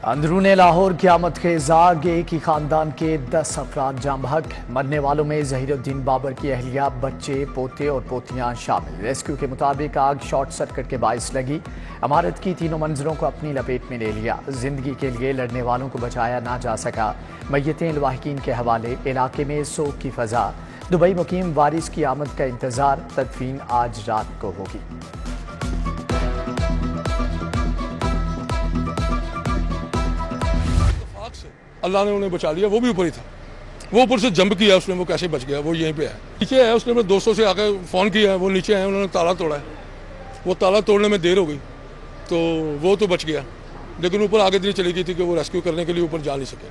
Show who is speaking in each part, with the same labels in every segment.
Speaker 1: اندرون لاہور قیامت خیز آگ، ایک ہی خاندان کے 10 افراد جاں بحق۔ مرنے والوں میں ظہیر الدین بابر کی اہلیہ، بچے، پوتے اور پوتیاں شامل۔ ریسکیو کے مطابق آگ شارٹ سرکٹ کے باعث لگی، عمارت کی تینوں منزلوں کو اپنی لپیٹ میں لے لیا۔ زندگی کے لیے لڑنے والوں کو بچایا نہ جا سکا، میتیں لواحقین کے حوالے۔ علاقے میں سوگ کی فضا، دبئی مقیم وارث کی آمد کا انتظار۔ تدفین آج رات کو ہوگی۔
Speaker 2: اللہ نے انہیں بچا لیا، وہ بھی اوپر ہی تھا، وہ اوپر سے جمپ کیا، اس نے وہ کیسے بچ گیا، وہ یہیں پہ ہے، نیچے ہے۔ اس نے اپنے دوستوں سے آ کے فون کیا ہے، وہ نیچے ہیں، انہوں نے تالا توڑا ہے، وہ تالا توڑنے میں دیر ہو گئی تو وہ تو بچ گیا، لیکن اوپر آگے اتنی چلی گئی تھی کہ وہ ریسکیو کرنے کے لیے اوپر جا نہیں سکے۔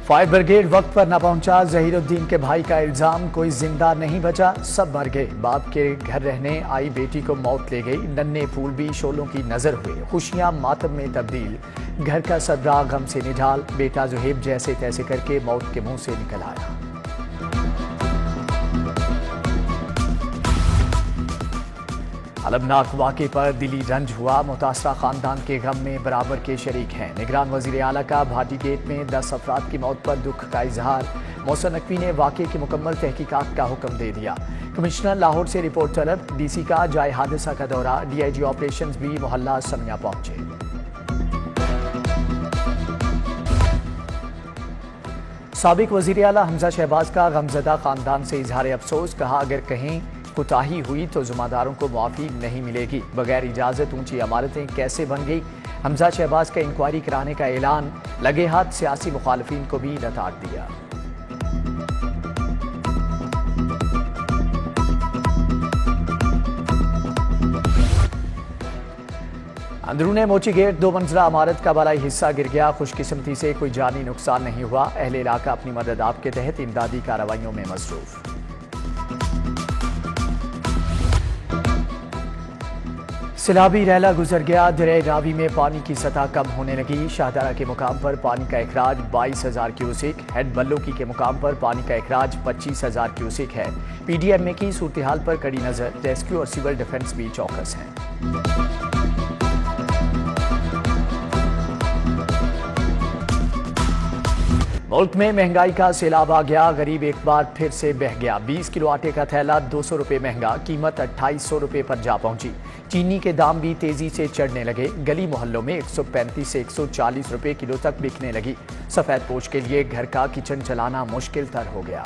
Speaker 1: فائر بریگیڈ وقت پر نہ پہنچا، ظہیر الدین کے بھائی کا الزام، کوئی زندہ نہیں بچا، سب مر گئے۔ باپ کے گھر رہنے آئی بیٹی کو موت لے گئی، ننھے پھول بھی شعلوں کی نظر ہوئے، خوشیاں ماتم میں تبدیل، گھر کا سبراہ غم سے نڈھال، بیٹا زہیب جیسے تیسے کر کے موت کے منہ سے نکل آیا۔ المناک واقعے پر دلی رنج ہوا، متاثرہ خاندان کے غم میں برابر کے شریک ہیں۔ نگران وزیر اعلیٰ کا بھاٹی گیٹ میں 10 افراد کی موت پر دکھ کا اظہار، محسن نقوی نے واقعے کی مکمل تحقیقات کا حکم دے دیا۔ کمشنر لاہور سے رپورٹ طلب، ڈی سی کا جائے حادثہ کا دورہ، ڈی آئی جی آپریشنز بھی محلہ سمیہ پہنچے۔ سابق وزیر اعلیٰ حمزہ شہباز کا غمزدہ خاندان سے اظہار افسوس، کہا اگر کہیں کوتاہی ہوئی تو ذمہ داروں کو معافی نہیں ملے گی، بغیر اجازت اونچی عمارتیں کیسے بن گئی۔ حمزہ شہباز کا انکوائری کرانے کا اعلان، لگے ہاتھ سیاسی مخالفین کو بھی لتاڑ دیا۔ اندرون موچی گیٹ 2 منزلہ عمارت کا بالائی حصہ گر گیا، خوش قسمتی سے کوئی جانی نقصان نہیں ہوا، اہل علاقہ اپنی مدد آپ کے تحت امدادی کارروائیوں میں مصروف۔ سیلابی ریلا گزر گیا، دریا راوی میں پانی کی سطح کم ہونے لگی، شاہدرہ کے مقام پر پانی کا اخراج 22,000 کیوسک، ہیڈ بلوکی کے مقام پر پانی کا اخراج 25,000 کیوسک ہے۔ پی ڈی ایم اے کی صورتحال پر کڑی نظر، ریسکیو اور سول ڈیفنس بھی چوکس ہیں۔ ملک میں مہنگائی کا سیلاب آ گیا، غریب ایک بار پھر سے بہہ گیا، 20 کلو آٹے کا تھیلا 200 روپے مہنگا، قیمت 2800 روپے پر جا پہنچی۔ چینی کے دام بھی تیزی سے چڑھنے لگے، گلی محلوں میں 135 سے 140 روپے کلو تک بکنے لگی۔ سفید پوش کے لیے گھر کا کچن چلانا مشکل تر ہو گیا۔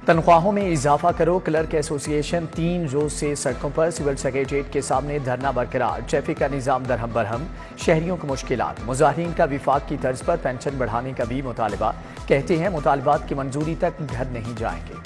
Speaker 1: تنخواہوں میں اضافہ کرو، کلرک ایسوسی ایشن 3 روز سے سڑکوں پر، سول سیکریٹریٹ کے سامنے دھرنا برقرار، ٹریفک کا نظام درہم برہم، شہریوں کو مشکلات، مظاہرین کا وفاق کی طرز پر پینشن بڑھانے کا بھی مطالبہ، کہتے ہیں مطالبات کی منظوری تک گھر نہیں جائیں گے۔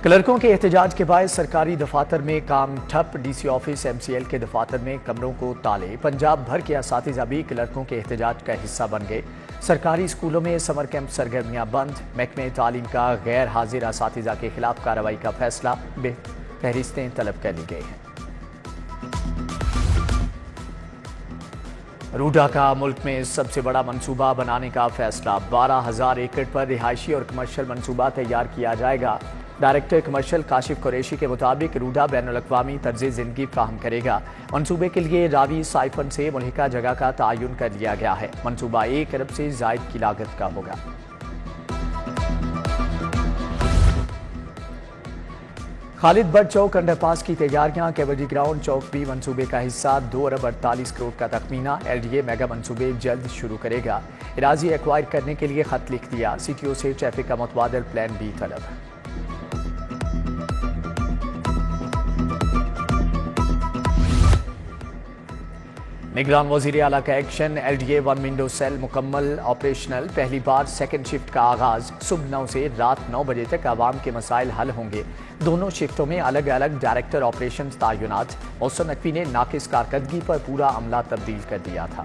Speaker 1: کلرکوں کے احتجاج کے باعث سرکاری دفاتر میں کام ٹھپ، D C office, M C L کے دفاتر میں کمروں کو تالے، پنجاب بھر کے اساتذہ بھی کلرکوں کے احتجاج کا حصہ بن گئے۔ سرکاری اسکولوں میں سمر کیمپ سرگرمیاں بند، محکمہ تعلیم کا غیر حاضر اساتذہ کے خلاف کارروائی کا فیصلہ، فہرستیں طلب کر لی گئی ہیں۔ روڈا کا ملک میں سب سے بڑا منصوبہ بنانے کا فیصلہ، 12,000 ایکڑ پر رہائشی اور کمرشل منصوبہ تیار کیا جائے گا۔ ڈائریکٹر کمرشل کاشف قریشی کے مطابق روڈا بین الاقوامی طرز زندگی فراہم کرے گا۔ منصوبے کے لیے راوی سائفن سے ملحقہ جگہ کا تعین کر لیا گیا ہے۔ منصوبہ 1 ارب سے زائد کی لاگت کا ہوگا۔ خالد بٹ چوک انڈر پاس کی تیاریاں، کیوالری گراؤنڈ چوک بھی منصوبے کا حصہ، 2 ارب 48 کروڑ کا تخمینہ، ایل ڈی اے میگا منصوبے جلد شروع کرے گا۔ اراضی ایکوائر کرنے کے لیے خط لکھ دیا، سی ٹی او سے ٹریفک کا متبادل پلان بھی طلب۔ نگران وزیر اعلیٰ کا action, L D A 1 window cell مکمل آپریشنل، پہلی بار سیکنڈ شفٹ کا آغاز، صبح 9 سے رات 9 بجے تک عوام کے مسائل حل ہوں گے۔ دونوں شفٹوں میں الگ الگ ڈائریکٹر آپریشنز تعینات، محسن نقوی نے ناقص کارکردگی پر پورا عملہ تبدیل کر دیا تھا۔